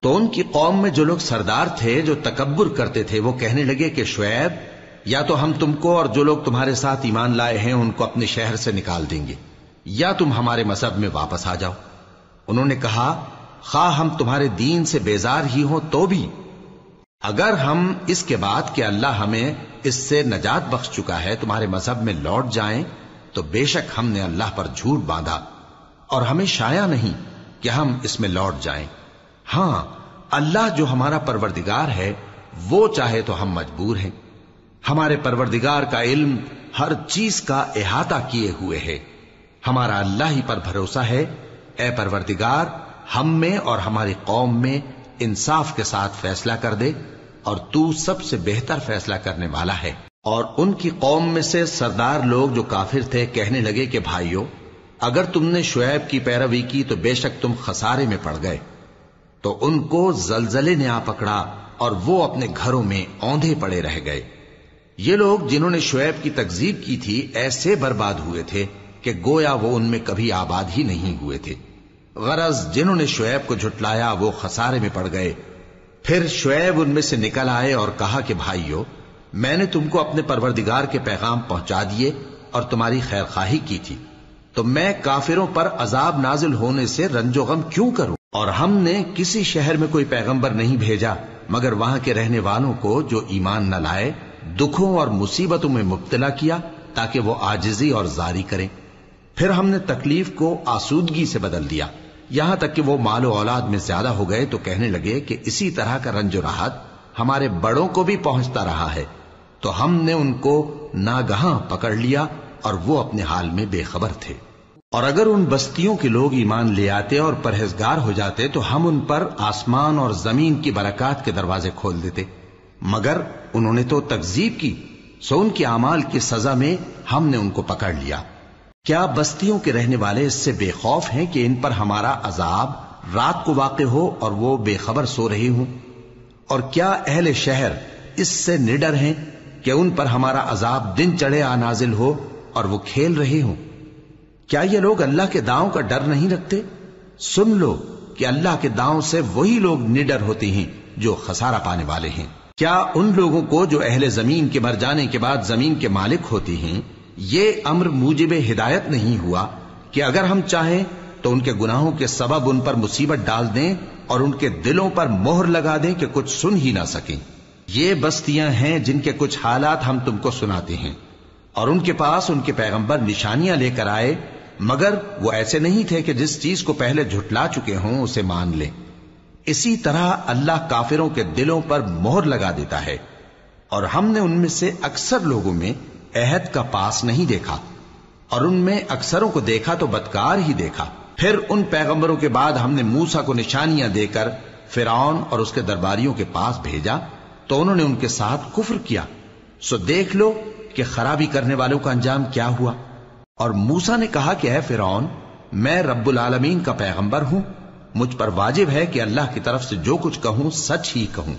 تو ان کی قوم میں جو لوگ سردار تھے جو تکبر کرتے تھے وہ کہنے لگے کہ شعیب، یا تو ہم تم کو اور جو لوگ تمہارے ساتھ ایمان لائے ہیں ان کو اپنے شہر سے نکال دیں گے، یا تم ہمارے مذہب میں واپس آ جاؤ۔ انہوں نے کہا خواہ ہم تمہارے دین سے بیزار ہی ہوں تو بھی اگر ہم اس کے بعد کہ اللہ ہمیں اس سے نجات بخش چکا ہے تمہارے مذہب میں لوٹ جائیں تو بے شک ہم نے اللہ پر جھوٹ باندھا اور ہمیں شایع نہیں کہ ہم اس میں لوٹ جائیں۔ ہاں اللہ جو ہمارا پروردگار ہے وہ چاہے تو ہم مجبور ہیں، ہمارے پروردگار کا علم ہر چیز کا احاطہ کیے ہوئے ہے، ہمارا اللہ ہی پر بھروسہ ہے۔ اے پروردگار ہم میں اور ہماری قوم میں انصاف کے ساتھ فیصلہ کر دے اور تو سب سے بہتر فیصلہ کرنے والا ہے۔ اور ان کی قوم میں سے سردار لوگ جو کافر تھے کہنے لگے کہ بھائیو، اگر تم نے شعیب کی پیروی کی تو بے شک تم خسارے میں پڑ گئے۔ تو ان کو زلزلے نے آ پکڑا اور وہ اپنے گھروں میں اوندھے پڑے رہ گئے۔ یہ لوگ جنہوں نے شعیب کی تکذیب کی تھی ایسے برباد ہوئے تھے کہ گویا وہ ان میں کبھی آباد ہی نہیں ہوئے تھے۔ غرض جنہوں نے شعیب کو جھٹلایا وہ خسارے میں پڑ گئے۔ پھر شعیب ان میں سے نکل آئے اور کہا کہ بھائیو، میں نے تم کو اپنے پروردگار کے پیغام پہنچا دیے اور تمہاری خیر خواہی کی تھی، تو میں کافروں پر عذاب نازل ہونے سے رنج و غم کیوں کروں؟ اور ہم نے کسی شہر میں کوئی پیغمبر نہیں بھیجا مگر وہاں کے رہنے والوں کو جو ایمان نہ لائے دکھوں اور مصیبتوں میں مبتلا کیا تاکہ وہ عاجزی اور زاری کریں۔ پھر ہم نے تکلیف کو آسودگی سے بدل دیا، یہاں تک کہ وہ مال و اولاد میں زیادہ ہو گئے تو کہنے لگے کہ اسی طرح کا رنج و راحت ہمارے بڑوں کو بھی پہنچتا رہا ہے، تو ہم نے ان کو ناگہاں پکڑ لیا اور وہ اپنے حال میں بے خبر تھے۔ اور اگر ان بستیوں کے لوگ ایمان لے آتے اور پرہیزگار ہو جاتے تو ہم ان پر آسمان اور زمین کی برکات کے دروازے کھول دیتے، مگر انہوں نے تو تکذیب کی، سو ان کے اعمال کی سزا میں ہم نے ان کو پکڑ لیا۔ کیا بستیوں کے رہنے والے اس سے بے خوف ہیں کہ ان پر ہمارا عذاب رات کو واقع ہو اور وہ بے خبر سو رہے ہوں؟ اور کیا اہل شہر اس سے نڈر ہیں کہ ان پر ہمارا عذاب دن چڑھے آ نازل ہو اور وہ کھیل رہے ہوں؟ کیا یہ لوگ اللہ کے داؤں کا ڈر نہیں رکھتے؟ سن لو کہ اللہ کے داؤں سے وہی لوگ نڈر ہوتے ہیں جو خسارہ پانے والے ہیں۔ کیا ان لوگوں کو جو اہل زمین کے مر جانے کے بعد زمین کے مالک ہوتے ہیں یہ امر موجب ہدایت نہیں ہوا کہ اگر ہم چاہیں تو ان کے گناہوں کے سبب ان پر مصیبت ڈال دیں اور ان کے دلوں پر مہر لگا دیں کہ کچھ سن ہی نہ سکیں؟ یہ بستیاں ہیں جن کے کچھ حالات ہم تم کو سناتے ہیں، اور ان کے پاس ان کے پیغمبر نشانیاں لے کر آئے مگر وہ ایسے نہیں تھے کہ جس چیز کو پہلے جھٹلا چکے ہوں اسے مان لیں۔ اسی طرح اللہ کافروں کے دلوں پر مہر لگا دیتا ہے، اور ہم نے ان میں سے اکثر لوگوں میں عہد کا پاس نہیں دیکھا، اور ان میں اکثروں کو دیکھا تو بدکار ہی دیکھا۔ پھر ان پیغمبروں کے بعد ہم نے موسیٰ کو نشانیاں دے کر فرعون اور اس کے درباریوں کے پاس بھیجا تو انہوں نے ان کے ساتھ کفر کیا، سو دیکھ لو کہ خرابی کرنے والوں کا انجام کیا ہوا۔ اور موسیٰ نے کہا کہ اے فرعون، میں رب العالمین کا پیغمبر ہوں، مجھ پر واجب ہے کہ اللہ کی طرف سے جو کچھ کہوں سچ ہی کہوں۔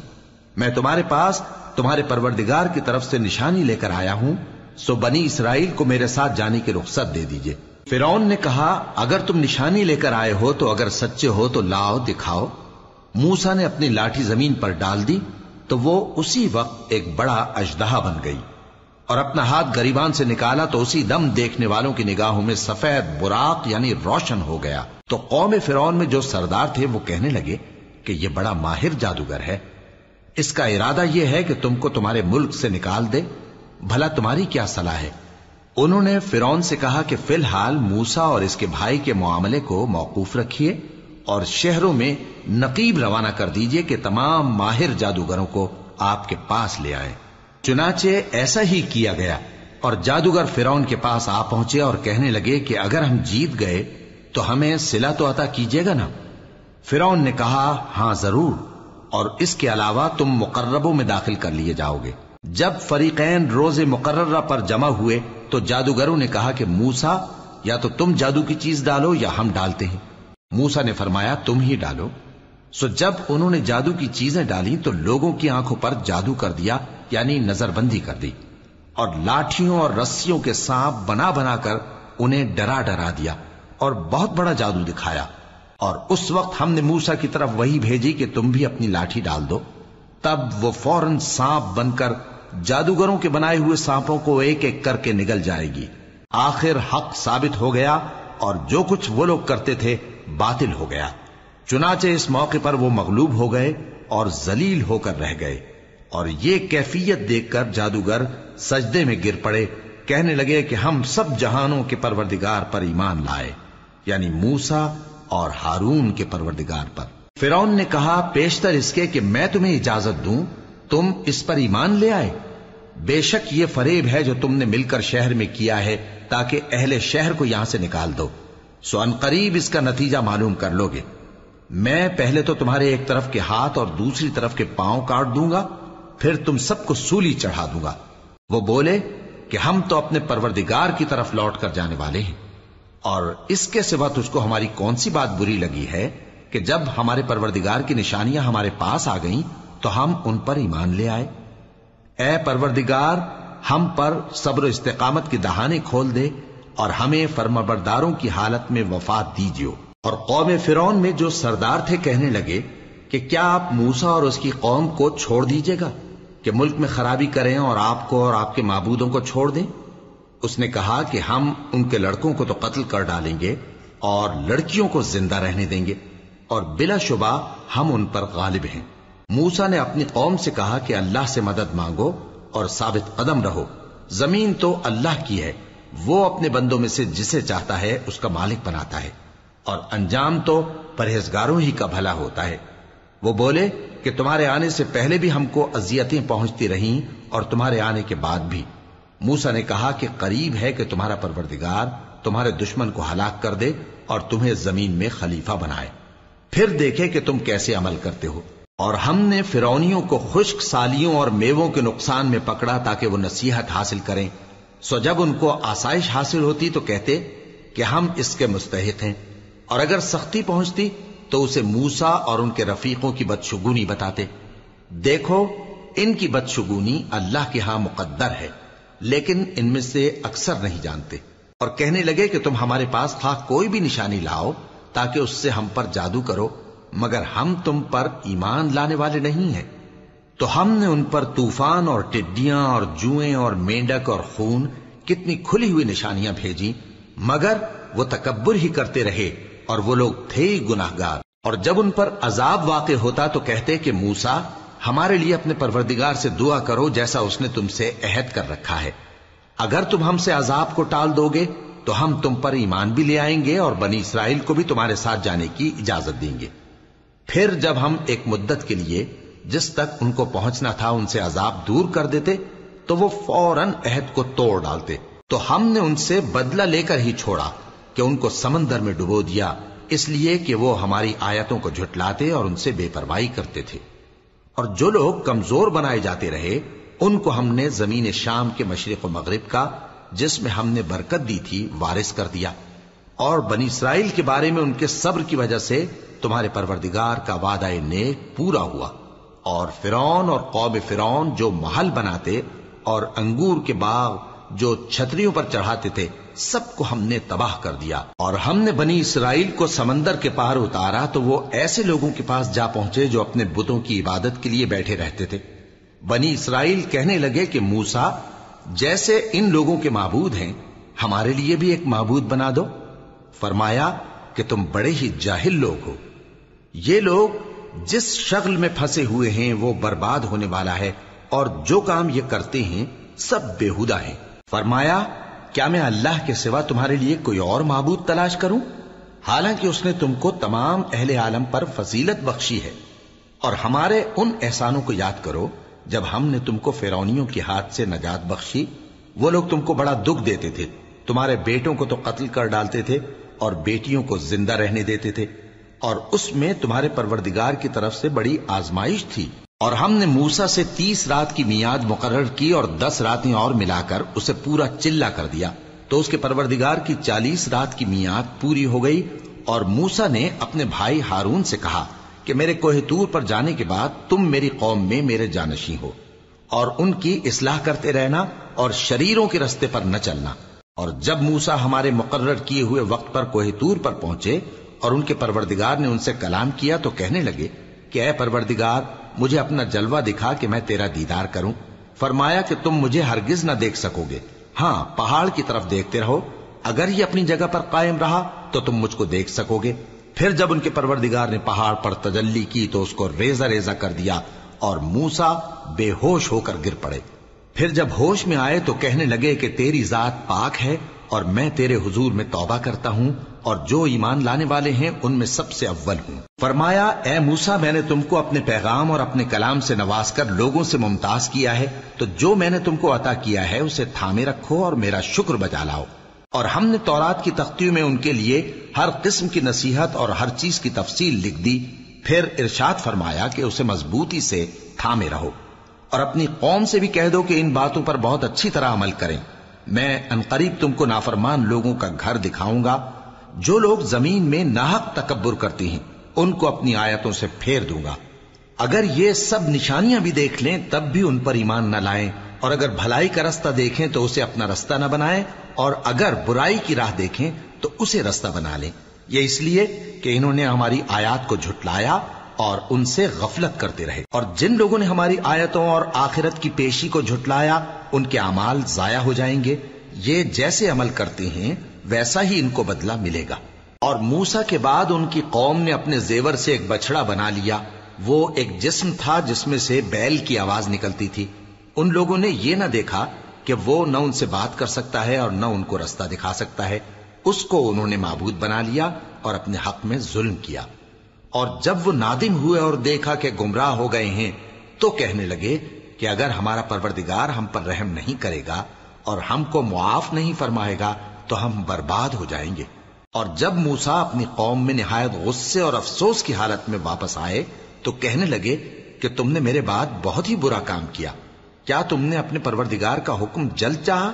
میں تمہارے پاس تمہارے پروردگار کی طرف سے نشانی لے کر آیا ہوں، سو بنی اسرائیل کو میرے ساتھ جانے کی رخصت دے دیجئے۔ فرعون نے کہا اگر تم نشانی لے کر آئے ہو تو اگر سچے ہو تو لاؤ دکھاؤ۔ موسیٰ نے اپنی لاٹھی زمین پر ڈال دی تو وہ اسی وقت ایک بڑا اژدہا بن گئی، اور اپنا ہاتھ گریبان سے نکالا تو اسی دم دیکھنے والوں کی نگاہوں میں سفید براق یعنی روشن ہو گیا۔ تو قوم فرعون میں جو سردار تھے وہ کہنے لگے کہ یہ بڑا ماہر جادوگر ہے، اس کا ارادہ یہ ہے کہ تم کو تمہارے ملک سے نکال دے، بھلا تمہاری کیا صلاح ہے؟ انہوں نے فرعون سے کہا کہ فی الحال موسیٰ اور اس کے بھائی کے معاملے کو موقوف رکھیے اور شہروں میں نقیب روانہ کر دیجئے کہ تمام ماہر جادوگروں کو آپ کے پاس لے آئیں۔ چنانچہ ایسا ہی کیا گیا، اور جادوگر فرعون کے پاس آ پہنچے اور کہنے لگے کہ اگر ہم جیت گئے تو ہمیں صلہ تو عطا کیجیے گا نا؟ فرعون نے کہا ہاں ضرور، اور اس کے علاوہ تم مقربوں میں داخل کر لیے جاؤ گے۔ جب فریقین روز مقررہ پر جمع ہوئے تو جادوگروں نے کہا کہ موسیٰ یا تو تم جادو کی چیز ڈالو یا ہم ڈالتے ہیں۔ موسیٰ نے فرمایا تم ہی ڈالو۔ سو جب انہوں نے جادو کی چیزیں ڈالی تو لوگوں کی آنکھوں پر جادو کر دیا یعنی نظر بندی کر دی، اور لاٹھیوں اور رسیوں کے سانپ بنا بنا کر انہیں ڈرا ڈرا دیا اور بہت بڑا جادو دکھایا، اور اس وقت ہم نے موسیٰ کی طرف وہی بھیجی کہ تم بھی اپنی لاٹھی ڈال دو، تب وہ فوراً سانپ بن کر جادوگروں کے بنائے ہوئے سانپوں کو ایک ایک کر کے نگل جائے گی۔ آخر حق ثابت ہو گیا اور جو کچھ وہ لوگ کرتے تھے باطل ہو گیا۔ چنانچہ اس موقع پر وہ مغلوب ہو گئے اور ذلیل ہو کر رہ گئے، اور یہ کیفیت دیکھ کر جادوگر سجدے میں گر پڑے، کہنے لگے کہ ہم سب جہانوں کے پروردگار پر ایمان لائے، یعنی موسیٰ اور ہارون کے پروردگار پر۔ فرعون نے کہا پیشتر اس کے کہ میں تمہیں اجازت دوں تم اس پر ایمان لے آئے، بے شک یہ فریب ہے جو تم نے مل کر شہر میں کیا ہے تاکہ اہل شہر کو یہاں سے نکال دو، سو ان قریب اس کا نتیجہ معلوم کر لو گے۔ میں پہلے تو تمہارے ایک طرف کے ہاتھ اور دوسری طرف کے پاؤں کاٹ دوں گا، پھر تم سب کو سولی چڑھا دوں گا۔ وہ بولے کہ ہم تو اپنے پروردگار کی طرف لوٹ کر جانے والے ہیں، اور اس کے سوا تجھ کو ہماری کون سی بات بری لگی ہے کہ جب ہمارے پروردگار کی نشانیاں ہمارے پاس آ گئیں تو ہم ان پر ایمان لے آئے؟ اے پروردگار، ہم پر صبر و استقامت کی دہانے کھول دے اور ہمیں فرمانبرداروں کی حالت میں وفات دیجیو۔ اور قوم فرعون میں جو سردار تھے کہنے لگے کہ کیا آپ موسیٰ اور اس کی قوم کو چھوڑ دیجیے گا کہ ملک میں خرابی کریں اور آپ کو اور آپ کے معبودوں کو چھوڑ دیں؟ اس نے کہا کہ ہم ان کے لڑکوں کو تو قتل کر ڈالیں گے اور لڑکیوں کو زندہ رہنے دیں گے، اور بلا شبہ ہم ان پر غالب ہیں۔ موسیٰ نے اپنی قوم سے کہا کہ اللہ سے مدد مانگو اور ثابت قدم رہو، زمین تو اللہ کی ہے، وہ اپنے بندوں میں سے جسے چاہتا ہے اس کا مالک بناتا ہے، اور انجام تو پرہیزگاروں ہی کا بھلا ہوتا ہے۔ وہ بولے کہ تمہارے آنے سے پہلے بھی ہم کو اذیتیں پہنچتی رہیں اور تمہارے آنے کے بعد بھی۔ موسیٰ نے کہا کہ قریب ہے کہ تمہارا پروردگار تمہارے دشمن کو ہلاک کر دے اور تمہیں زمین میں خلیفہ بنائے، پھر دیکھے کہ تم کیسے عمل کرتے ہو۔ اور ہم نے فرعونیوں کو خشک سالیوں اور میووں کے نقصان میں پکڑا تاکہ وہ نصیحت حاصل کریں، سو جب ان کو آسائش حاصل ہوتی تو کہتے کہ ہم اس کے مستحق ہیں، اور اگر سختی پہنچتی تو اسے موسیٰ اور ان کے رفیقوں کی بدشگونی بتاتے۔ دیکھو ان کی بدشگونی اللہ کے ہاں مقدر ہے، لیکن ان میں سے اکثر نہیں جانتے۔ اور کہنے لگے کہ تم ہمارے پاس خواہ کوئی بھی نشانی لاؤ تاکہ اس سے ہم پر جادو کرو، مگر ہم تم پر ایمان لانے والے نہیں ہیں۔ تو ہم نے ان پر طوفان اور ٹڈیاں اور جوئیں اور مینڈک اور خون کتنی کھلی ہوئی نشانیاں بھیجی، مگر وہ تکبر ہی کرتے رہے اور وہ لوگ تھے ہی گناہگار۔ اور جب ان پر عذاب واقع ہوتا تو کہتے کہ موسیٰ ہمارے لیے اپنے پروردگار سے دعا کرو جیسا اس نے تم سے عہد کر رکھا ہے، اگر تم ہم سے عذاب کو ٹال دو گے تو ہم تم پر ایمان بھی لے آئیں گے اور بنی اسرائیل کو بھی تمہارے ساتھ جانے کی اجازت دیں گے۔ پھر جب ہم ایک مدت کے لیے جس تک ان کو پہنچنا تھا ان سے عذاب دور کر دیتے تو وہ فوراً عہد کو توڑ ڈالتے، تو ہم نے ان سے بدلہ لے کر ہی چھوڑا کہ ان کو سمندر میں ڈبو دیا، اس لیے کہ وہ ہماری آیتوں کو جھٹلاتے اور ان سے بے پرواہی کرتے تھے۔ اور جو لوگ کمزور بنائے جاتے رہے ان کو ہم نے زمین شام کے مشرق و مغرب کا جس میں ہم نے برکت دی تھی وارث کر دیا، اور بنی اسرائیل کے بارے میں ان کے صبر کی وجہ سے تمہارے پروردگار کا وعدہ نیک پورا ہوا۔ اور فرعون اور قوم فرعون جو محل بناتے اور انگور کے باغ جو چھتریوں پر چڑھاتے تھے سب کو ہم نے تباہ کر دیا۔ اور ہم نے بنی اسرائیل کو سمندر کے پار اتارا تو وہ ایسے لوگوں کے پاس جا پہنچے جو اپنے بتوں کی عبادت کے لیے بیٹھے رہتے تھے۔ بنی اسرائیل کہنے لگے کہ موسیٰ جیسے ان لوگوں کے معبود ہیں ہمارے لیے بھی ایک معبود بنا دو۔ فرمایا کہ تم بڑے ہی جاہل لوگ ہو، یہ لوگ جس شغل میں پھنسے ہوئے ہیں وہ برباد ہونے والا ہے، اور جو کام یہ کرتے ہیں سب بےہودہ ہیں۔ فرمایا کیا میں اللہ کے سوا تمہارے لیے کوئی اور معبود تلاش کروں، حالانکہ اس نے تم کو تمام اہل عالم پر فضیلت بخشی ہے۔ اور ہمارے ان احسانوں کو یاد کرو جب ہم نے تم کو فرعونیوں کے ہاتھ سے نجات بخشی، وہ لوگ تم کو بڑا دکھ دیتے تھے، تمہارے بیٹوں کو تو قتل کر ڈالتے تھے اور بیٹیوں کو زندہ رہنے دیتے تھے، اور اس میں تمہارے پروردگار کی طرف سے بڑی آزمائش تھی۔ اور ہم نے موسیٰ سے 30 رات کی میعاد مقرر کی اور 10 راتیں اور ملا کر اسے پورا چلہ کر دیا، تو اس کے پروردگار کی 40 رات کی میعاد پوری ہو گئی۔ اور موسیٰ نے اپنے بھائی ہارون سے کہا کہ میرے کوہ طور پر جانے کے بعد تم میری قوم میں میرے جانشین ہو، اور ان کی اصلاح کرتے رہنا اور شریروں کے رستے پر نہ چلنا۔ اور جب موسیٰ ہمارے مقرر کیے ہوئے وقت پر کوہ طور پر پہنچے اور ان کے پروردگار نے ان سے کلام کیا تو کہنے لگے کہ اے پروردگار مجھے اپنا جلوہ دکھا کہ میں تیرا دیدار کروں۔ فرمایا کہ تم مجھے ہرگز نہ دیکھ سکو گے، ہاں پہاڑ کی طرف دیکھتے رہو، اگر یہ اپنی جگہ پر قائم رہا تو تم مجھ کو دیکھ سکو گے۔ پھر جب ان کے پروردگار نے پہاڑ پر تجلی کی تو اس کو ریزہ ریزہ کر دیا اور موسیٰ بے ہوش ہو کر گر پڑے۔ پھر جب ہوش میں آئے تو کہنے لگے کہ تیری ذات پاک ہے اور میں تیرے حضور میں توبہ کرتا ہوں اور جو ایمان لانے والے ہیں ان میں سب سے اول ہوں۔ فرمایا اے موسیٰ میں نے تم کو اپنے پیغام اور اپنے کلام سے نواز کر لوگوں سے ممتاز کیا ہے، تو جو میں نے تم کو عطا کیا ہے اسے تھامے رکھو اور میرا شکر بجا لاؤ۔ اور ہم نے تورات کی تختیوں میں ان کے لیے ہر قسم کی نصیحت اور ہر چیز کی تفصیل لکھ دی۔ پھر ارشاد فرمایا کہ اسے مضبوطی سے تھامے رہو اور اپنی قوم سے بھی کہہ دو کہ ان باتوں پر بہت اچھی طرح عمل کریں۔ میں انقریب تم کو نافرمان لوگوں کا گھر دکھاؤں گا، جو لوگ زمین میں ناحق تکبر کرتی ہیں ان کو اپنی آیتوں سے پھیر دوں گا۔ اگر یہ سب نشانیاں بھی دیکھ لیں تب بھی ان پر ایمان نہ لائیں، اور اگر بھلائی کا رستہ دیکھیں تو اسے اپنا رستہ نہ بنائیں، اور اگر برائی کی راہ دیکھیں تو اسے رستہ بنا لیں۔ یہ اس لیے کہ انہوں نے ہماری آیات کو جھٹلایا اور ان سے غفلت کرتے رہے، اور جن لوگوں نے ہماری آیتوں اور آخرت کی پیشی کو جھٹلایا ان کے اعمال ضائع ہو جائیں گے۔ یہ جیسے عمل کرتے ہیں ویسا ہی ان کو بدلہ ملے گا۔ اور موسیٰ کے بعد ان کی قوم نے اپنے زیور سے ایک بچڑا بنا لیا، وہ ایک جسم تھا جس میں سے بیل کی آواز نکلتی تھی۔ ان لوگوں نے یہ نہ دیکھا کہ وہ نہ ان سے بات کر سکتا ہے اور نہ ان کو رستہ دکھا سکتا ہے، اس کو انہوں نے معبود بنا لیا اور اپنے حق میں ظلم کیا۔ اور جب وہ نادم ہوئے اور دیکھا کہ گمراہ ہو گئے ہیں تو کہنے لگے کہ اگر ہمارا پروردگار ہم پر رحم نہیں کرے گا اور ہم کو معاف نہیں فرمائے گا تو ہم برباد ہو جائیں گے۔ اور جب موسیٰ اپنی قوم میں نہایت غصے اور افسوس کی حالت میں واپس آئے تو کہنے لگے کہ تم نے میرے بعد بہت ہی برا کام کیا، کیا تم نے اپنے پروردگار کا حکم جلد چاہا؟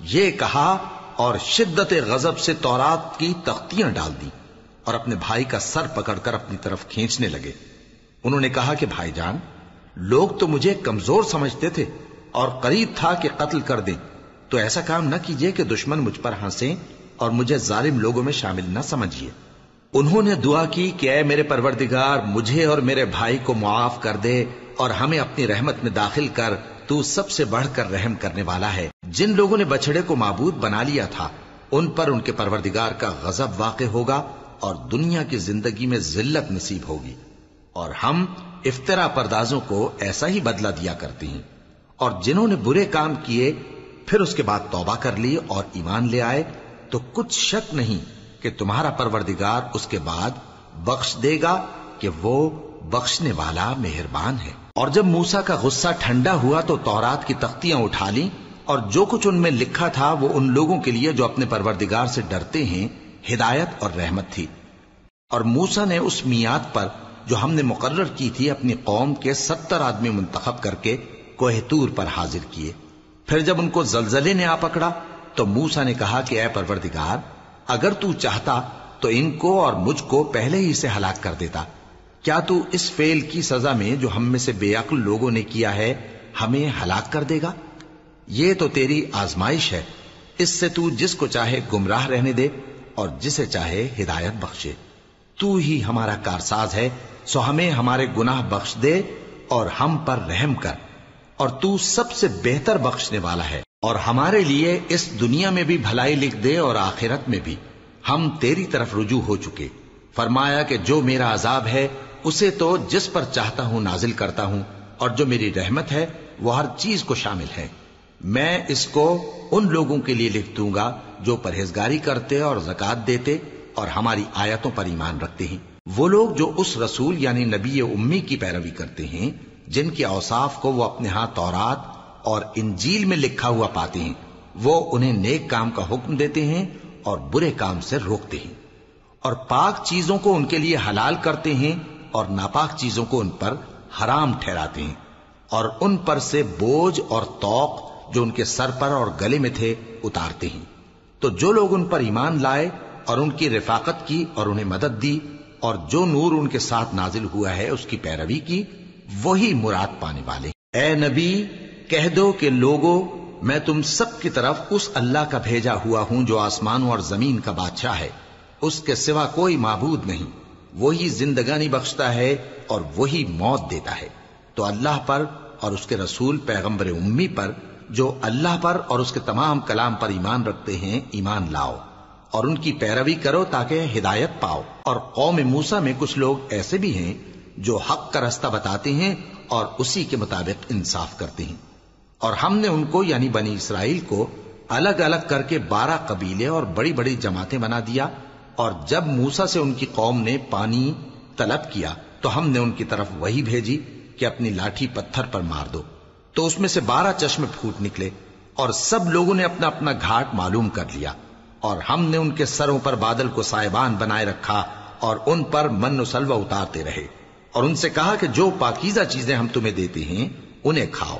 یہ کہا اور شدت غضب سے تورات کی تختیاں ڈال دی اور اپنے بھائی کا سر پکڑ کر اپنی طرف کھینچنے لگے۔ انہوں نے کہا کہ بھائی جان، لوگ تو مجھے کمزور سمجھتے تھے اور قریب تھا کہ قتل کر دیں، تو ایسا کام نہ کیجیے کہ دشمن مجھ پر ہنسیں اور مجھے ظالم لوگوں میں شامل نہ سمجھیے۔ انہوں نے دعا کی کہ اے میرے پروردگار مجھے اور میرے بھائی کو معاف کر دے اور ہمیں اپنی رحمت میں داخل کر، تو سب سے بڑھ کر رحم کرنے والا ہے۔ جن لوگوں نے بچڑے کو معبود بنا لیا تھا ان پر ان کے پروردگار کا غضب واقع ہوگا اور دنیا کی زندگی میں ذلت نصیب ہوگی، اور ہم افترا پردازوں کو ایسا ہی بدلہ دیا کرتے ہیں۔ اور جنہوں نے برے کام کیے پھر اس کے بعد توبہ کر لی اور ایمان لے آئے تو کچھ شک نہیں کہ تمہارا پروردگار اس کے بعد بخش دے گا کہ وہ بخشنے والا مہربان ہے۔ اور جب موسیٰ کا غصہ ٹھنڈا ہوا تو تورات کی تختیاں اٹھا لیں، اور جو کچھ ان میں لکھا تھا وہ ان لوگوں کے لیے جو اپنے پروردگار سے ڈرتے ہیں ہدایت اور رحمت تھی۔ اور موسیٰ نے اس میعاد پر جو ہم نے مقرر کی تھی اپنی قوم کے 70 آدمی منتخب کر کے کوہ طور پر حاضر کیے۔ پھر جب ان کو زلزلے نے آ پکڑا تو موسیٰ نے کہا کہ اے پروردگار اگر تو چاہتا تو ان کو اور مجھ کو پہلے ہی سے ہلاک کر دیتا، کیا تو اس فعل کی سزا میں جو ہم میں سے بے عقل لوگوں نے کیا ہے ہمیں ہلاک کر دے گا؟ یہ تو تیری آزمائش ہے، اس سے تو جس کو چاہے گمراہ رہنے دے اور جسے چاہے ہدایت بخشے۔ تو ہی ہمارا کارساز ہے، سو ہمیں ہمارے گناہ بخش دے اور ہم پر رحم کر، اور تو سب سے بہتر بخشنے والا ہے، اور ہمارے لیے اس دنیا میں بھی بھلائی لکھ دے اور آخرت میں بھی، ہم تیری طرف رجوع ہو چکے۔ فرمایا کہ جو میرا عذاب ہے اسے تو جس پر چاہتا ہوں نازل کرتا ہوں، اور جو میری رحمت ہے وہ ہر چیز کو شامل ہے۔ میں اس کو ان لوگوں کے لیے لکھ دوں گا جو پرہیزگاری کرتے اور زکوٰۃ دیتے اور ہماری آیتوں پر ایمان رکھتے ہیں، وہ لوگ جو اس رسول یعنی نبی امی کی پیروی کرتے ہیں جن کے اوصاف کو وہ اپنے ہاں تورات اور انجیل میں لکھا ہوا پاتے ہیں، وہ انہیں نیک کام کا حکم دیتے ہیں اور برے کام سے روکتے ہیں، اور پاک چیزوں کو ان کے لیے حلال کرتے ہیں اور ناپاک چیزوں کو ان پر حرام ٹھہراتے ہیں، اور ان پر سے بوجھ اور طوق جو ان کے سر پر اور گلے میں تھے اتارتے ہیں۔ تو جو لوگ ان پر ایمان لائے اور ان کی رفاقت کی اور انہیں مدد دی اور جو نور ان کے ساتھ نازل ہوا ہے اس کی پیروی کی، وہی مراد پانے والے۔ اے نبی کہہ دو کہ لوگو میں تم سب کی طرف اس اللہ کا بھیجا ہوا ہوں جو آسمانوں اور زمین کا بادشاہ ہے، اس کے سوا کوئی معبود نہیں، وہی زندگانی بخشتا ہے اور وہی موت دیتا ہے۔ تو اللہ پر اور اس کے رسول پیغمبر امی پر جو اللہ پر اور اس کے تمام کلام پر ایمان رکھتے ہیں ایمان لاؤ اور ان کی پیروی کرو تاکہ ہدایت پاؤ۔ اور قوم موسیٰ میں کچھ لوگ ایسے بھی ہیں جو حق کا رستہ بتاتے ہیں اور اسی کے مطابق انصاف کرتے ہیں۔ اور ہم نے ان کو یعنی بنی اسرائیل کو الگ الگ کر کے 12 قبیلے اور بڑی بڑی جماعتیں بنا دیا، اور جب موسیٰ سے ان کی قوم نے پانی طلب کیا تو ہم نے ان کی طرف وہی بھیجی کہ اپنی لاٹھی پتھر پر مار دو، تو اس میں سے 12 چشمے پھوٹ نکلے، اور سب لوگوں نے اپنا اپنا گھاٹ معلوم کر لیا، اور ہم نے ان کے سروں پر بادل کو سائبان بنائے رکھا اور ان پر من و سلوہ اتارتے رہے، اور ان سے کہا کہ جو پاکیزہ چیزیں ہم تمہیں دیتے ہیں انہیں کھاؤ۔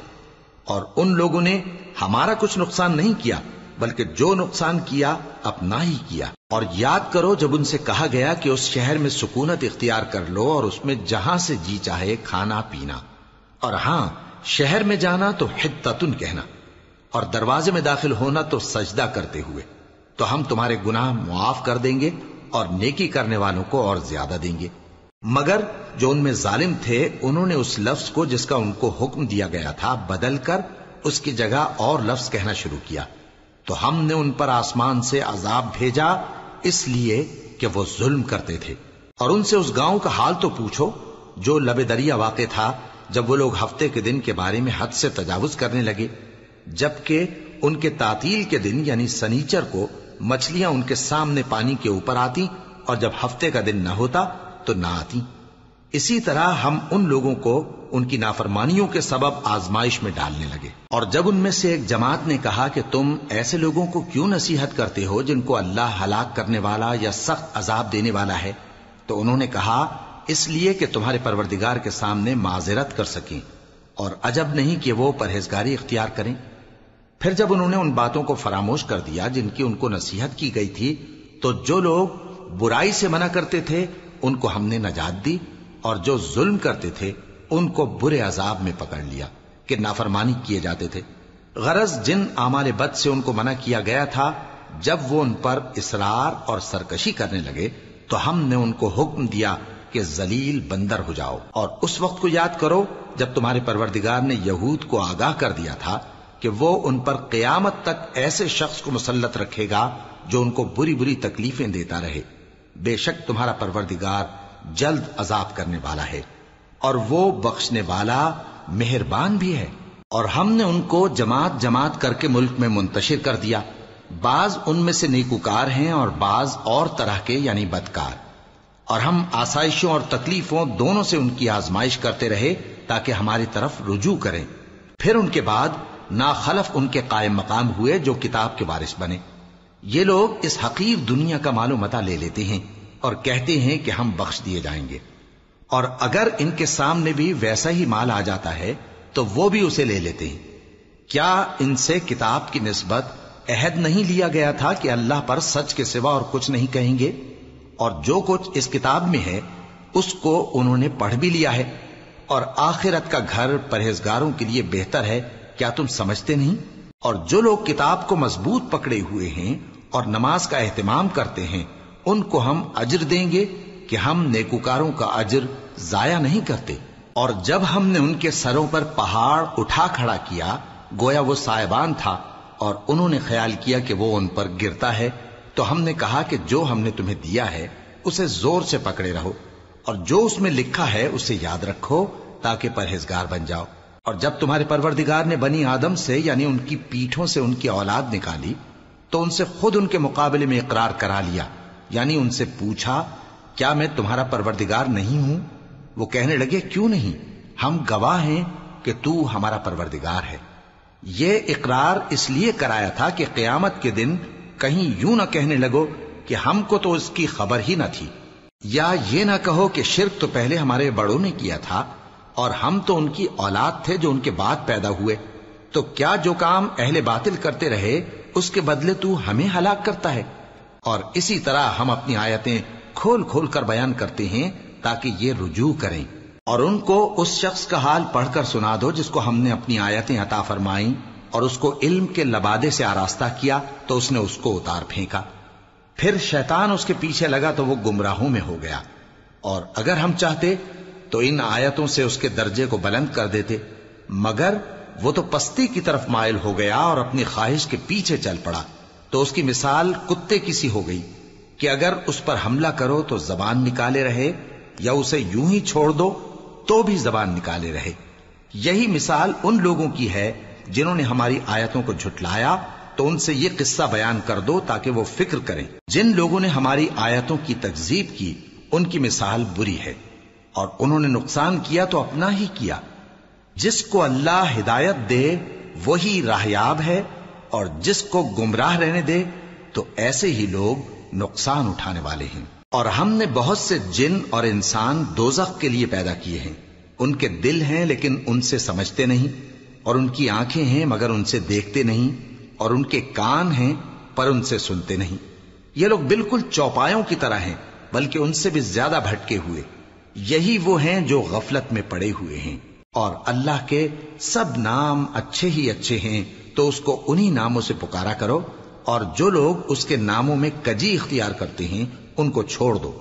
اور ان لوگوں نے ہمارا کچھ نقصان نہیں کیا بلکہ جو نقصان کیا اپنا ہی کیا۔ اور یاد کرو جب ان سے کہا گیا کہ اس شہر میں سکونت اختیار کر لو اور اس میں جہاں سے جی چاہے کھانا پینا، اور ہاں شہر میں جانا تو حتتن کہنا، اور دروازے میں داخل ہونا تو سجدہ کرتے ہوئے، تو ہم تمہارے گناہ معاف کر دیں گے اور نیکی کرنے والوں کو اور زیادہ دیں گے۔ مگر جو ان میں ظالم تھے انہوں نے اس لفظ کو جس کا ان کو حکم دیا گیا تھا بدل کر اس کی جگہ اور لفظ کہنا شروع کیا، تو ہم نے ان پر آسمان سے عذاب بھیجا اس لیے کہ وہ ظلم کرتے تھے۔ اور ان سے اس گاؤں کا حال تو پوچھو جو لب دریا واقع تھا، جب وہ لوگ ہفتے کے دن کے بارے میں حد سے تجاوز کرنے لگے، جبکہ ان کے تعطیل کے دن یعنی سنیچر کو مچھلیاں ان کے سامنے پانی کے اوپر آتی اور جب ہفتے کا دن نہ ہوتا تو نہ آتی۔ اسی طرح ہم ان لوگوں کو ان کی نافرمانیوں کے سبب آزمائش میں ڈالنے لگے۔ اور جب ان میں سے ایک جماعت نے کہا کہ تم ایسے لوگوں کو کیوں نصیحت کرتے ہو جن کو اللہ ہلاک کرنے والا یا سخت عذاب دینے والا ہے، تو انہوں نے کہا اس لیے کہ تمہارے پروردگار کے سامنے معذرت کر سکیں، اور عجب نہیں کہ وہ پرہیزگاری اختیار کریں۔ پھر جب انہوں نے ان باتوں کو فراموش کر دیا جن کی ان کو نصیحت کی گئی تھی، تو جو لوگ برائی سے منع کرتے تھے ان کو ہم نے نجات دی، اور جو ظلم کرتے تھے ان کو برے عذاب میں پکڑ لیا کہ نافرمانی کیے جاتے تھے۔ غرض جن اعمال بد سے ان کو منع کیا گیا تھا، جب وہ ان پر اصرار اور سرکشی کرنے لگے تو ہم نے ان کو حکم دیا کہ ذلیل بندر ہو جاؤ۔ اور اس وقت کو یاد کرو جب تمہارے پروردگار نے یہود کو آگاہ کر دیا تھا کہ وہ ان پر قیامت تک ایسے شخص کو مسلط رکھے گا جو ان کو بری بری تکلیفیں دیتا رہے۔ بے شک تمہارا پروردگار جلد عذاب کرنے والا ہے اور وہ بخشنے والا مہربان بھی ہے۔ اور ہم نے ان کو جماعت جماعت کر کے ملک میں منتشر کر دیا، بعض ان میں سے نیکوکار ہیں اور بعض اور طرح کے یعنی بدکار، اور ہم آسائشوں اور تکلیفوں دونوں سے ان کی آزمائش کرتے رہے تاکہ ہماری طرف رجوع کریں۔ پھر ان کے بعد ناخلف ان کے قائم مقام ہوئے جو کتاب کے وارث بنے۔ یہ لوگ اس حقیر دنیا کا مال و متاع لے لیتے ہیں اور کہتے ہیں کہ ہم بخش دیے جائیں گے، اور اگر ان کے سامنے بھی ویسا ہی مال آ جاتا ہے تو وہ بھی اسے لے لیتے ہیں۔ کیا ان سے کتاب کی نسبت عہد نہیں لیا گیا تھا کہ اللہ پر سچ کے سوا اور کچھ نہیں کہیں گے؟ اور جو کچھ اس کتاب میں ہے اس کو انہوں نے پڑھ بھی لیا ہے، اور آخرت کا گھر پرہیزگاروں کے لیے بہتر ہے، کیا تم سمجھتے نہیں؟ اور جو لوگ کتاب کو مضبوط پکڑے ہوئے ہیں اور نماز کا اہتمام کرتے ہیں ان کو ہم اجر دیں گے کہ ہم نیکوکاروں کا اجر ضائع نہیں کرتے۔ اور جب ہم نے ان کے سروں پر پہاڑ اٹھا کھڑا کیا گویا وہ سائبان تھا، اور انہوں نے خیال کیا کہ وہ ان پر گرتا ہے، تو ہم نے کہا کہ جو ہم نے تمہیں دیا ہے اسے زور سے پکڑے رہو، اور جو اس میں لکھا ہے اسے یاد رکھو تاکہ پرہیزگار بن جاؤ۔ اور جب تمہارے پروردگار نے بنی آدم سے یعنی ان کی پیٹھوں سے ان کی اولاد نکالی تو ان سے خود ان کے مقابلے میں اقرار کرا لیا، یعنی ان سے پوچھا کیا میں تمہارا پروردگار نہیں ہوں؟ وہ کہنے لگے کیوں نہیں، ہم گواہ ہیں کہ تو ہمارا پروردگار ہے۔ یہ اقرار اس لیے کرایا تھا کہ قیامت کے دن کہیں یوں نہ کہنے لگو کہ ہم کو تو اس کی خبر ہی نہ تھی، یا یہ نہ کہو کہ شرک تو پہلے ہمارے بڑوں نے کیا تھا اور ہم تو ان کی اولاد تھے جو ان کے بعد پیدا ہوئے، تو کیا جو کام اہل باطل کرتے رہے اس کے بدلے تو ہمیں ہلاک کرتا ہے؟ اور اسی طرح ہم اپنی آیتیں کھول کھول کر بیان کرتے ہیں تاکہ یہ رجوع کریں۔ اور ان کو اس شخص کا حال پڑھ کر سنا دو جس کو ہم نے اپنی آیتیں عطا فرمائیں اور اس کو علم کے لبادے سے آراستہ کیا تو اس نے اس کو اتار پھینکا۔ پھر شیطان اس کے پیچھے لگا تو وہ گمراہوں میں ہو گیا، اور اگر ہم چاہتے تو ان آیتوں سے اس کے درجے کو بلند کر دیتے، مگر وہ تو پستی کی طرف مائل ہو گیا اور اپنی خواہش کے پیچھے چل پڑا، تو اس کی مثال کتے کی سی ہو گئی کہ اگر اس پر حملہ کرو تو زبان نکالے رہے، یا اسے یوں ہی چھوڑ دو تو بھی زبان نکالے رہے۔ یہی مثال ان لوگوں کی ہے جنہوں نے ہماری آیتوں کو جھٹلایا، تو ان سے یہ قصہ بیان کر دو تاکہ وہ فکر کریں۔ جن لوگوں نے ہماری آیتوں کی تکذیب کی ان کی مثال بری ہے، اور انہوں نے نقصان کیا تو اپنا ہی کیا۔ جس کو اللہ ہدایت دے وہی راہیاب ہے، اور جس کو گمراہ رہنے دے تو ایسے ہی لوگ نقصان اٹھانے والے ہیں۔ اور ہم نے بہت سے جن اور انسان دوزخ کے لیے پیدا کیے ہیں، ان کے دل ہیں لیکن ان سے سمجھتے نہیں، اور ان کی آنکھیں ہیں مگر ان سے دیکھتے نہیں، اور ان کے کان ہیں پر ان سے سنتے نہیں۔ یہ لوگ بالکل چوپایوں کی طرح ہیں، بلکہ ان سے بھی زیادہ بھٹکے ہوئے۔ یہی وہ ہیں جو غفلت میں پڑے ہوئے ہیں۔ اور اللہ کے سب نام اچھے ہی اچھے ہیں، تو اس کو انہی ناموں سے پکارا کرو، اور جو لوگ اس کے ناموں میں کجی اختیار کرتے ہیں ان کو چھوڑ دو۔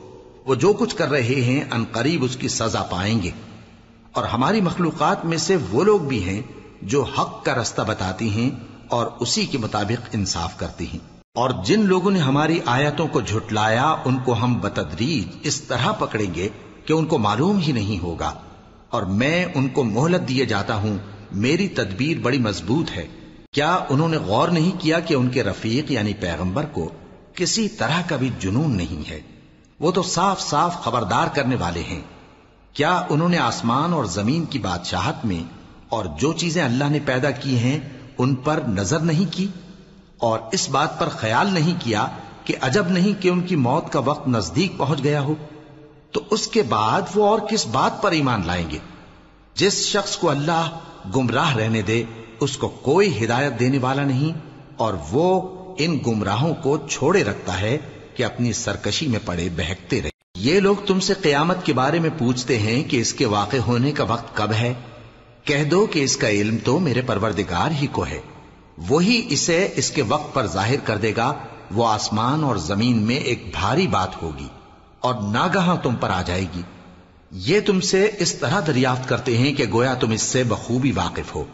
وہ جو کچھ کر رہے ہیں ان قریب اس کی سزا پائیں گے۔ اور ہماری مخلوقات میں سے وہ لوگ بھی ہیں جو حق کا رستہ بتاتی ہیں اور اسی کے مطابق انصاف کرتی ہیں۔ اور جن لوگوں نے ہماری آیتوں کو جھٹلایا ان کو ہم بتدریج اس طرح پکڑیں گے کہ ان کو معلوم ہی نہیں ہوگا، اور میں ان کو مہلت دیے جاتا ہوں، میری تدبیر بڑی مضبوط ہے۔ کیا انہوں نے غور نہیں کیا کہ ان کے رفیق یعنی پیغمبر کو کسی طرح کا بھی جنون نہیں ہے؟ وہ تو صاف صاف خبردار کرنے والے ہیں۔ کیا انہوں نے آسمان اور زمین کی بادشاہت میں اور جو چیزیں اللہ نے پیدا کی ہیں ان پر نظر نہیں کی، اور اس بات پر خیال نہیں کیا کہ عجب نہیں کہ ان کی موت کا وقت نزدیک پہنچ گیا ہو؟ تو اس کے بعد وہ اور کس بات پر ایمان لائیں گے؟ جس شخص کو اللہ گمراہ رہنے دے اس کو کوئی ہدایت دینے والا نہیں، اور وہ ان گمراہوں کو چھوڑے رکھتا ہے کہ اپنی سرکشی میں پڑے بہکتے رہے۔ یہ لوگ تم سے قیامت کے بارے میں پوچھتے ہیں کہ اس کے واقع ہونے کا وقت کب ہے؟ کہہ دو کہ اس کا علم تو میرے پروردگار ہی کو ہے، وہی اسے اس کے وقت پر ظاہر کر دے گا۔ وہ آسمان اور زمین میں ایک بھاری بات ہوگی اور ناگہاں تم پر آ جائے گی۔ یہ تم سے اس طرح دریافت کرتے ہیں کہ گویا تم اس سے بخوبی واقف ہو۔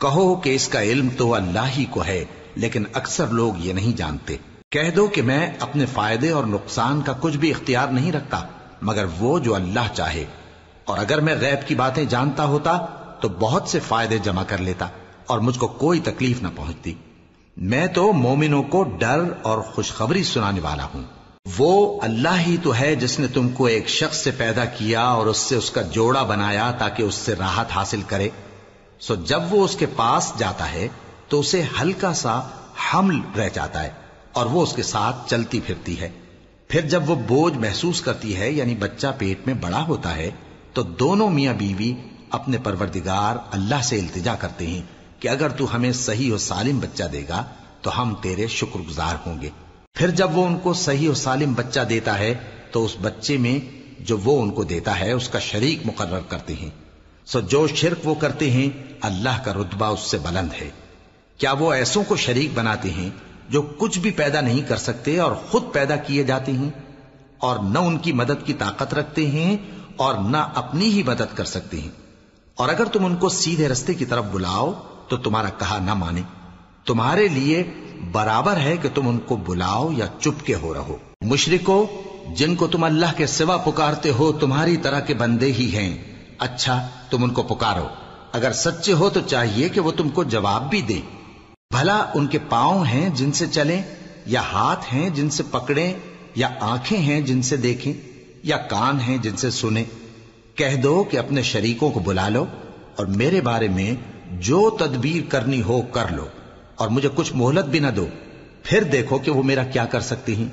کہو کہ اس کا علم تو اللہ ہی کو ہے، لیکن اکثر لوگ یہ نہیں جانتے۔ کہہ دو کہ میں اپنے فائدے اور نقصان کا کچھ بھی اختیار نہیں رکھتا مگر وہ جو اللہ چاہے، اور اگر میں غیب کی باتیں جانتا ہوتا تو بہت سے فائدے جمع کر لیتا اور مجھ کو کوئی تکلیف نہ پہنچتی۔ میں تو مومنوں کو ڈر اور خوشخبری سنانے والا ہوں۔ وہ اللہ ہی تو ہے جس نے تم کو ایک شخص سے پیدا کیا اور اس سے اس کا جوڑا بنایا تاکہ اس سے راحت حاصل کرے۔ سو جب وہ اس کے پاس جاتا ہے تو اسے ہلکا سا حمل رہ جاتا ہے اور وہ اس کے ساتھ چلتی پھرتی ہے۔ پھر جب وہ بوجھ محسوس کرتی ہے یعنی بچہ پیٹ میں بڑا ہوتا ہے تو دونوں میاں بیوی اپنے پروردگار اللہ سے التجا کرتے ہیں کہ اگر تو ہمیں صحیح و سالم بچہ دے گا تو ہم تیرے شکر گزار ہوں گے۔ پھر جب وہ ان کو صحیح و سالم بچہ دیتا ہے تو اس بچے میں جو وہ ان کو دیتا ہے اس کا شریک مقرر کرتے ہیں۔ سو جو شرک وہ کرتے ہیں اللہ کا رتبہ اس سے بلند ہے۔ کیا وہ ایسوں کو شریک بناتے ہیں جو کچھ بھی پیدا نہیں کر سکتے اور خود پیدا کیے جاتے ہیں، اور نہ ان کی مدد کی طاقت رکھتے ہیں اور نہ اپنی ہی مدد کر سکتے ہیں؟ اور اگر تم ان کو سیدھے رستے کی طرف بلاؤ تو تمہارا کہا نہ مانے۔ تمہارے لیے برابر ہے کہ تم ان کو بلاؤ یا چپ کے ہو رہو۔ مشرکو، جن کو تم اللہ کے سوا پکارتے ہو تمہاری طرح کے بندے ہی ہیں۔ اچھا تم ان کو پکارو، اگر سچے ہو تو چاہیے کہ وہ تم کو جواب بھی دیں۔ بھلا ان کے پاؤں ہیں جن سے چلیں، یا ہاتھ ہیں جن سے پکڑیں، یا آنکھیں ہیں جن سے دیکھیں، یا کان ہیں جن سے سنیں؟ کہہ دو کہ اپنے شریکوں کو بلا لو اور میرے بارے میں جو تدبیر کرنی ہو کر لو، اور مجھے کچھ مہلت بھی نہ دو، پھر دیکھو کہ وہ میرا کیا کر سکتے ہیں۔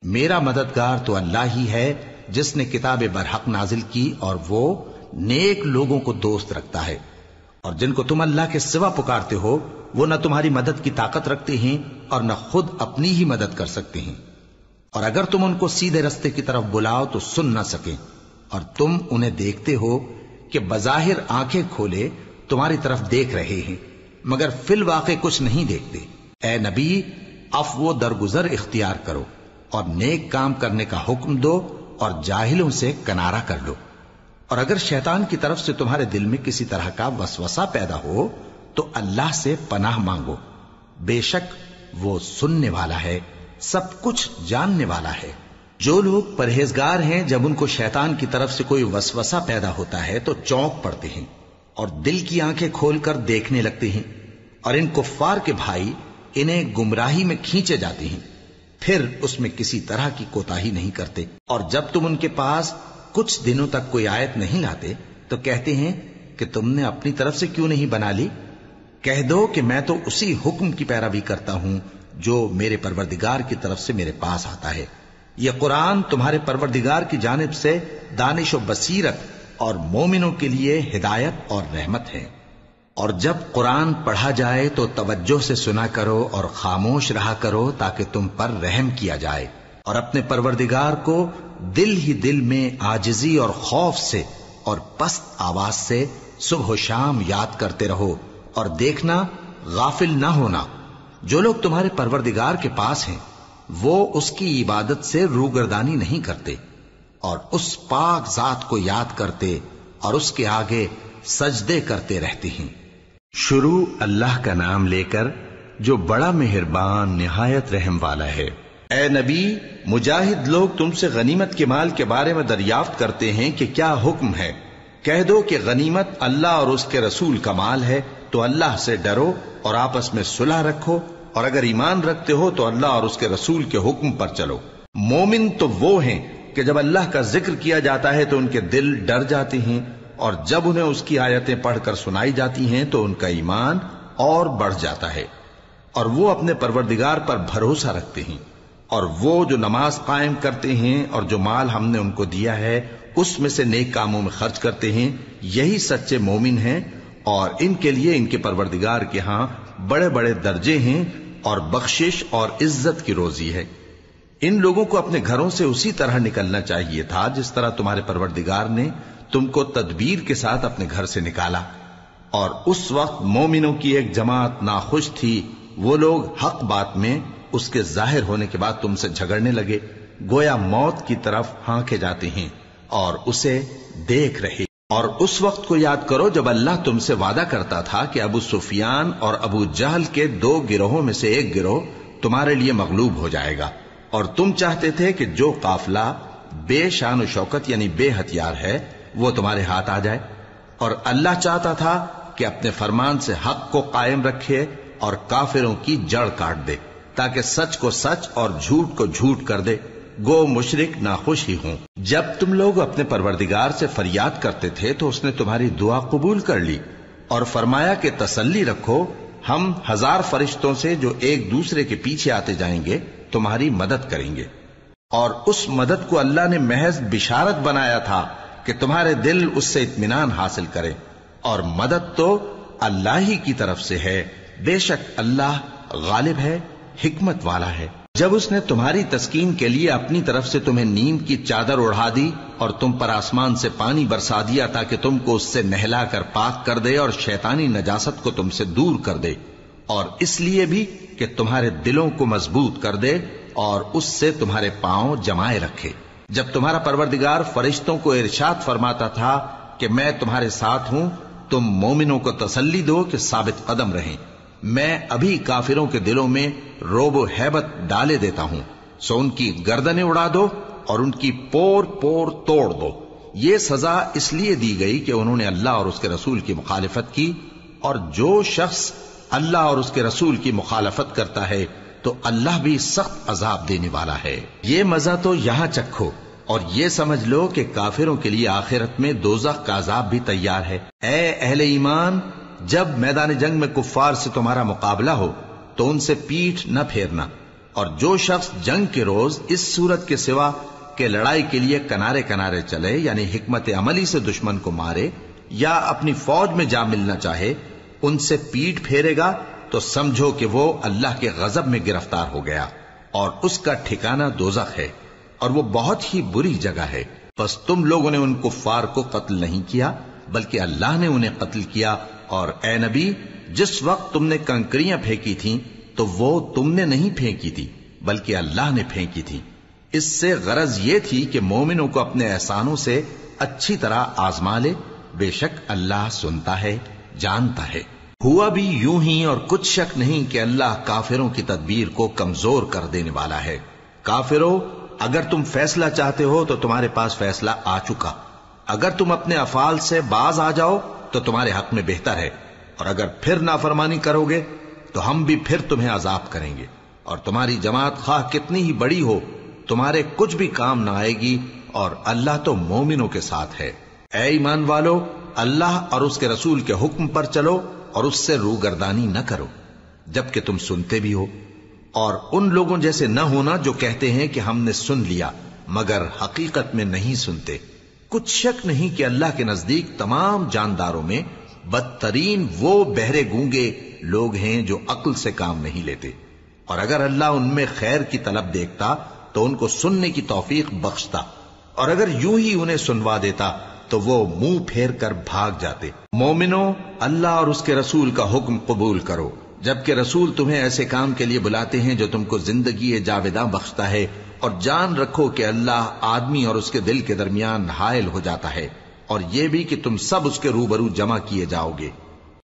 میرا مددگار تو اللہ ہی ہے جس نے کتاب برحق نازل کی، اور وہ نیک لوگوں کو دوست رکھتا ہے۔ اور جن کو تم اللہ کے سوا پکارتے ہو وہ نہ تمہاری مدد کی طاقت رکھتے ہیں اور نہ خود اپنی ہی مدد کر سکتے ہیں، اور اگر تم ان کو سیدھے رستے کی طرف بلاؤ تو سن نہ سکیں، اور تم انہیں دیکھتے ہو کہ بظاہر آنکھیں کھولے تمہاری طرف دیکھ رہے ہیں مگر فی الواقع کچھ نہیں دیکھتے۔ اے نبی، عفو و درگزر اختیار کرو اور نیک کام کرنے کا حکم دو اور جاہلوں سے کنارہ کر لو۔ اور اگر شیطان کی طرف سے تمہارے دل میں کسی طرح کا وسوسہ پیدا ہو تو اللہ سے پناہ مانگو، بے شک وہ سننے والا ہے، سب کچھ جاننے والا ہے۔ جو لوگ پرہیزگار ہیں جب ان کو شیطان کی طرف سے کوئی وسوسہ پیدا ہوتا ہے تو چونک پڑتے ہیں اور دل کی آنکھیں کھول کر دیکھنے لگتے ہیں، اور ان کفار کے بھائی انہیں گمراہی میں کھینچے جاتے ہیں، پھر اس میں کسی طرح کی کوتاہی نہیں کرتے۔ اور جب تم ان کے پاس کچھ دنوں تک کوئی آیت نہیں لاتے تو کہتے ہیں کہ تم نے اپنی طرف سے کیوں نہیں بنا لی؟ کہہ دو کہ میں تو اسی حکم کی پیروی کرتا ہوں جو میرے پروردگار کی طرف سے میرے پاس آتا ہے۔ یہ قرآن تمہارے پروردگار کی جانب سے دانش و بصیرت اور مومنوں کے لیے ہدایت اور رحمت ہے۔ اور جب قرآن پڑھا جائے تو توجہ سے سنا کرو اور خاموش رہا کرو تاکہ تم پر رحم کیا جائے، اور اپنے پروردگار کو دل ہی دل میں عاجزی اور خوف سے اور پست آواز سے صبح و شام یاد کرتے رہو، اور دیکھنا غافل نہ ہونا۔ جو لوگ تمہارے پروردگار کے پاس ہیں وہ اس کی عبادت سے روگردانی نہیں کرتے اور اس پاک ذات کو یاد کرتے اور اس کے آگے سجدے کرتے رہتے ہیں۔ شروع اللہ کا نام لے کر جو بڑا مہربان نہایت رحم والا ہے۔ اے نبی، مجاہد لوگ تم سے غنیمت کے مال کے بارے میں دریافت کرتے ہیں کہ کیا حکم ہے۔ کہہ دو کہ غنیمت اللہ اور اس کے رسول کا مال ہے، تو اللہ سے ڈرو اور آپس میں صلح رکھو، اور اگر ایمان رکھتے ہو تو اللہ اور اس کے رسول کے حکم پر چلو۔ مومن تو وہ ہیں کہ جب اللہ کا ذکر کیا جاتا ہے تو ان کے دل ڈر جاتے ہیں، اور جب انہیں اس کی آیتیں پڑھ کر سنائی جاتی ہیں تو ان کا ایمان اور بڑھ جاتا ہے، اور وہ اپنے پروردگار پر بھروسہ رکھتے ہیں۔ اور وہ جو نماز قائم کرتے ہیں اور جو مال ہم نے ان کو دیا ہے اس میں سے نیک کاموں میں خرچ کرتے ہیں، یہی سچے مومن ہیں، اور ان کے لیے ان کے پروردگار کے ہاں بڑے بڑے درجے ہیں اور بخشش اور عزت کی روزی ہے۔ ان لوگوں کو اپنے گھروں سے اسی طرح نکلنا چاہیے تھا جس طرح تمہارے پروردگار نے تم کو تدبیر کے ساتھ اپنے گھر سے نکالا۔ اور اس وقت مومنوں کی ایک جماعت ناخوش تھی، وہ لوگ حق بات میں اس کے ظاہر ہونے کے بعد تم سے جھگڑنے لگے، گویا موت کی طرف ہانکے جاتے ہیں اور اسے دیکھ رہے۔ اور اس وقت کو یاد کرو جب اللہ تم سے وعدہ کرتا تھا کہ ابو سفیان اور ابو جہل کے 2 گروہوں میں سے ایک گروہ تمہارے لیے مغلوب ہو جائے گا، اور تم چاہتے تھے کہ جو قافلہ بے شان و شوکت یعنی بے ہتھیار ہے وہ تمہارے ہاتھ آ جائے، اور اللہ چاہتا تھا کہ اپنے فرمان سے حق کو قائم رکھے اور کافروں کی جڑ کاٹ دے، تاکہ سچ کو سچ اور جھوٹ کو جھوٹ کر دے، گو مشرک ناخوش ہی ہوں۔ جب تم لوگ اپنے پروردگار سے فریاد کرتے تھے تو اس نے تمہاری دعا قبول کر لی اور فرمایا کہ تسلی رکھو، ہم 1000 فرشتوں سے جو ایک دوسرے کے پیچھے آتے جائیں گے تمہاری مدد کریں گے۔ اور اس مدد کو اللہ نے محض بشارت بنایا تھا کہ تمہارے دل اس سے اطمینان حاصل کرے، اور مدد تو اللہ ہی کی طرف سے ہے، بے شک اللہ غالب ہے، حکمت والا ہے۔ جب اس نے تمہاری تسکین کے لیے اپنی طرف سے تمہیں نیم کی چادر اڑھا دی اور تم پر آسمان سے پانی برسا دیا تاکہ تم کو اس سے نہلا کر پاک کر دے اور شیطانی نجاست کو تم سے دور کر دے، اور اس لیے بھی کہ تمہارے دلوں کو مضبوط کر دے اور اس سے تمہارے پاؤں جمائے رکھے۔ جب تمہارا پروردگار فرشتوں کو ارشاد فرماتا تھا کہ میں تمہارے ساتھ ہوں، تم مومنوں کو تسلی دو کہ ثابت قدم رہیں، میں ابھی کافروں کے دلوں میں روب و ہیبت ڈالے دیتا ہوں، سو ان کی گردنیں اڑا دو اور ان کی پور پور توڑ دو۔ یہ سزا اس لیے دی گئی کہ انہوں نے اللہ اور اس کے رسول کی مخالفت کی، اور جو شخص اللہ اور اس کے رسول کی مخالفت کرتا ہے تو اللہ بھی سخت عذاب دینے والا ہے۔ یہ مزہ تو یہاں چکھو، اور یہ سمجھ لو کہ کافروں کے لیے آخرت میں دوزخ کا عذاب بھی تیار ہے۔ اے اہل ایمان، جب میدان جنگ میں کفار سے تمہارا مقابلہ ہو تو ان سے پیٹھ نہ پھیرنا، اور جو شخص جنگ کے روز اس صورت کے سوا کہ لڑائی کے لیے کنارے کنارے چلے یعنی حکمت عملی سے دشمن کو مارے یا اپنی فوج میں جا ملنا چاہے، ان سے پیٹھ پھیرے گا تو سمجھو کہ وہ اللہ کے غضب میں گرفتار ہو گیا، اور اس کا ٹھکانہ دوزخ ہے، اور وہ بہت ہی بری جگہ ہے۔ بس تم لوگوں نے ان کفار کو قتل نہیں کیا بلکہ اللہ نے انہیں قتل کیا، اور اے نبی، جس وقت تم نے کنکریاں پھینکی تھیں تو وہ تم نے نہیں پھینکی تھی بلکہ اللہ نے پھینکی تھی، اس سے غرض یہ تھی کہ مومنوں کو اپنے احسانوں سے اچھی طرح آزما لے، بے شک اللہ سنتا ہے، جانتا ہے۔ ہوا بھی یوں ہی، اور کچھ شک نہیں کہ اللہ کافروں کی تدبیر کو کمزور کر دینے والا ہے۔ کافروں، اگر تم فیصلہ چاہتے ہو تو تمہارے پاس فیصلہ آ چکا، اگر تم اپنے افعال سے باز آ جاؤ تو تمہارے حق میں بہتر ہے، اور اگر پھر نافرمانی کرو گے تو ہم بھی پھر تمہیں عذاب کریں گے، اور تمہاری جماعت خواہ کتنی ہی بڑی ہو تمہارے کچھ بھی کام نہ آئے گی، اور اللہ تو مومنوں کے ساتھ ہے۔ اے ایمان والو، اللہ اور اس کے رسول کے حکم پر چلو اور اس سے روگردانی نہ کرو جبکہ تم سنتے بھی ہو، اور ان لوگوں جیسے نہ ہونا جو کہتے ہیں کہ ہم نے سن لیا مگر حقیقت میں نہیں سنتے۔ کچھ شک نہیں کہ اللہ کے نزدیک تمام جانداروں میں بدترین وہ بہرے گونگے لوگ ہیں جو عقل سے کام نہیں لیتے، اور اگر اللہ ان میں خیر کی طلب دیکھتا تو ان کو سننے کی توفیق بخشتا، اور اگر یوں ہی انہیں سنوا دیتا تو وہ منہ پھیر کر بھاگ جاتے۔ مومنوں، اللہ اور اس کے رسول کا حکم قبول کرو، جبکہ رسول تمہیں ایسے کام کے لیے بلاتے ہیں جو تم کو زندگی جاوداں بخشتا ہے، اور جان رکھو کہ اللہ آدمی اور اس کے دل کے درمیان حائل ہو جاتا ہے، اور یہ بھی کہ تم سب اس کے روبرو جمع کیے جاؤ گے۔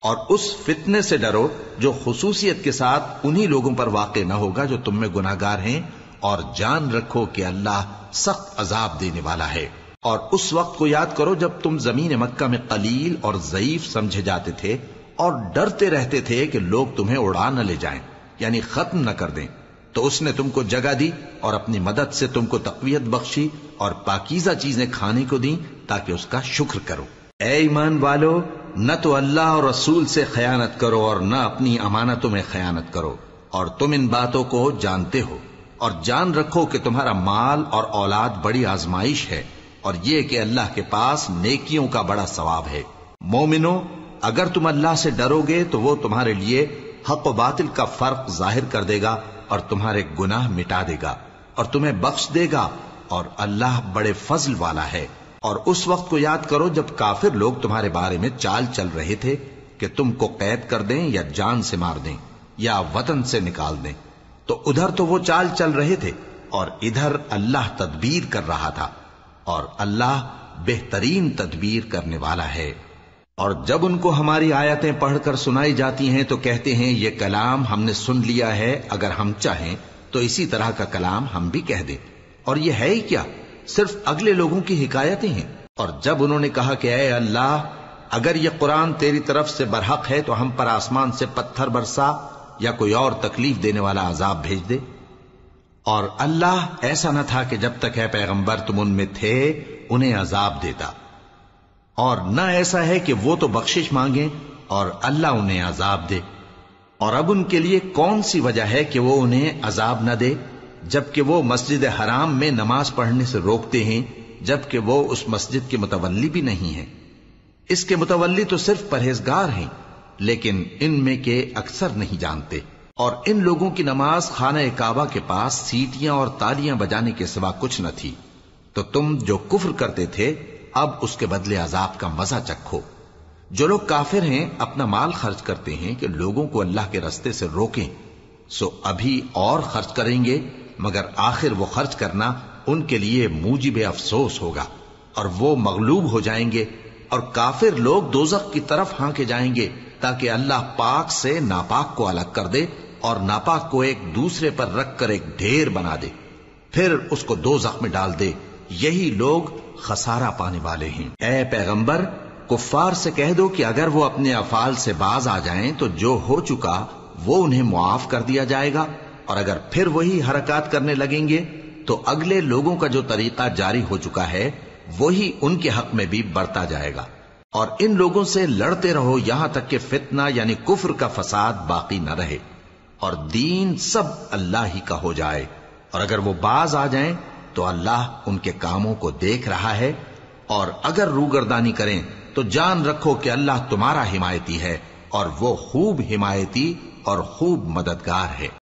اور اس فتنے سے ڈرو جو خصوصیت کے ساتھ انہی لوگوں پر واقع نہ ہوگا جو تم میں گناہگار ہیں، اور جان رکھو کہ اللہ سخت عذاب دینے والا ہے۔ اور اس وقت کو یاد کرو جب تم زمین مکہ میں قلیل اور ضعیف سمجھے جاتے تھے اور ڈرتے رہتے تھے کہ لوگ تمہیں اڑا نہ لے جائیں، یعنی ختم نہ کر دیں، تو اس نے تم کو جگہ دی اور اپنی مدد سے تم کو تقویت بخشی اور پاکیزہ چیزیں کھانے کو دیں تاکہ اس کا شکر کرو۔ اے ایمان والو، نہ تو اللہ اور رسول سے خیانت کرو اور نہ اپنی امانتوں میں خیانت کرو، اور تم ان باتوں کو جانتے ہو، اور جان رکھو کہ تمہارا مال اور اولاد بڑی آزمائش ہے، اور یہ کہ اللہ کے پاس نیکیوں کا بڑا ثواب ہے۔ مومنو، اگر تم اللہ سے ڈرو گے تو وہ تمہارے لیے حق و باطل کا فرق ظاہر کر دے گا اور تمہارے گناہ مٹا دے گا اور تمہیں بخش دے گا، اور اللہ بڑے فضل والا ہے۔ اور اس وقت کو یاد کرو جب کافر لوگ تمہارے بارے میں چال چل رہے تھے کہ تم کو قید کر دیں یا جان سے مار دیں یا وطن سے نکال دیں، تو ادھر تو وہ چال چل رہے تھے اور ادھر اللہ تدبیر کر رہا تھا، اور اللہ بہترین تدبیر کرنے والا ہے۔ اور جب ان کو ہماری آیتیں پڑھ کر سنائی جاتی ہیں تو کہتے ہیں یہ کلام ہم نے سن لیا ہے، اگر ہم چاہیں تو اسی طرح کا کلام ہم بھی کہہ دیں، اور یہ ہے ہی کیا، صرف اگلے لوگوں کی حکایتیں ہیں۔ اور جب انہوں نے کہا کہ اے اللہ، اگر یہ قرآن تیری طرف سے برحق ہے تو ہم پر آسمان سے پتھر برسا یا کوئی اور تکلیف دینے والا عذاب بھیج دے۔ اور اللہ ایسا نہ تھا کہ جب تک اے پیغمبر تم ان میں تھے انہیں عذاب دیتا، اور نہ ایسا ہے کہ وہ تو بخشش مانگیں اور اللہ انہیں عذاب دے۔ اور اب ان کے لیے کون سی وجہ ہے کہ وہ انہیں عذاب نہ دے، جبکہ وہ مسجد حرام میں نماز پڑھنے سے روکتے ہیں، جبکہ وہ اس مسجد کے متولی بھی نہیں ہیں۔ اس کے متولی تو صرف پرہیزگار ہیں، لیکن ان میں کے اکثر نہیں جانتے۔ اور ان لوگوں کی نماز خانہ کعبہ کے پاس سیٹیاں اور تالیاں بجانے کے سوا کچھ نہ تھی، تو تم جو کفر کرتے تھے اب اس کے بدلے عذاب کا مزہ چکھو۔ جو لوگ کافر ہیں اپنا مال خرچ کرتے ہیں کہ لوگوں کو اللہ کے رستے سے روکیں، سو ابھی اور خرچ کریں گے، مگر آخر وہ خرچ کرنا ان کے لیے موجب افسوس ہوگا، اور وہ مغلوب ہو جائیں گے، اور کافر لوگ دوزخ کی طرف ہانکے جائیں گے تاکہ اللہ پاک سے ناپاک کو الگ کر دے اور ناپاک کو ایک دوسرے پر رکھ کر ایک ڈھیر بنا دے، پھر اس کو دوزخ میں ڈال دے۔ یہی لوگ خسارہ پانے والے ہیں۔ اے پیغمبر، کفار سے کہہ دو کہ اگر وہ اپنے افعال سے باز آ جائیں تو جو ہو چکا وہ انہیں معاف کر دیا جائے گا، اور اگر پھر وہی حرکات کرنے لگیں گے تو اگلے لوگوں کا جو طریقہ جاری ہو چکا ہے وہی ان کے حق میں بھی برتا جائے گا۔ اور ان لوگوں سے لڑتے رہو یہاں تک کہ فتنہ یعنی کفر کا فساد باقی نہ رہے اور دین سب اللہ ہی کا ہو جائے، اور اگر وہ باز آ جائیں تو اللہ ان کے کاموں کو دیکھ رہا ہے، اور اگر روگردانی کریں تو جان رکھو کہ اللہ تمہارا حمایتی ہے، اور وہ خوب حمایتی اور خوب مددگار ہے۔